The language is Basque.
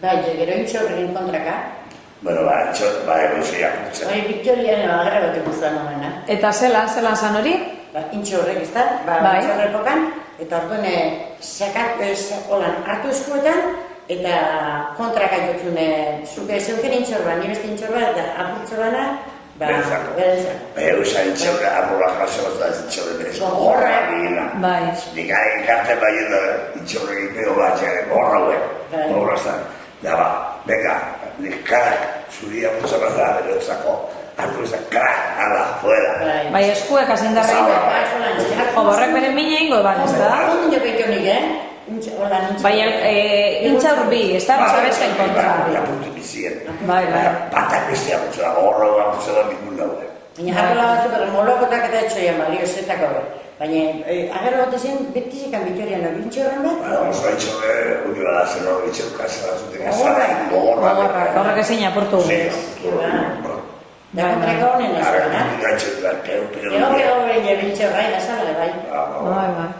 Bai, gero intxorren kontraka. Bueno, egoiziak. Victoriaren agarra bat ikusten horrena. Eta zelan zan hori? Intxorrek ez da, intxorrepokan, eta orduan hartu eskuetan, eta kontraka jotzune, zuke zeuken intxorba, ni beste intxorba, eta apurtzo bana, berentzako. Eusa intxorre, arrola jaso bat da intxorre berezko. Gorra egina. Nik karten baien da, intxorre egiteko bat, gorra huen. Gorra zan. Da ba, venga, nik karak zuria putza bat da, berentzako. Hartu ezak, krak, ala, fuera. Bai, eskuek azindarra egin. Horrek bere mina ingo eban, ez da? Onden jo peito nik, Bai, intxaur bi, ez da? Batzabezten kontra. Bai, apuntu bizien. Bai. Batak bestia putza da, horra putza da mikun daure. Baina harrola batzu, pero molokotak eta etxoian, balio zetako. Baina, agarro bat ezin, betizikan Victorian hori intxorren bat? Oso intxorre, uni bada zen hori intxorkazela zuten azara, gogorra. Horrek ezin apurtu. Da kontrako honen ez da, na? Gero, Gero, bere intxorra, bai. Bai.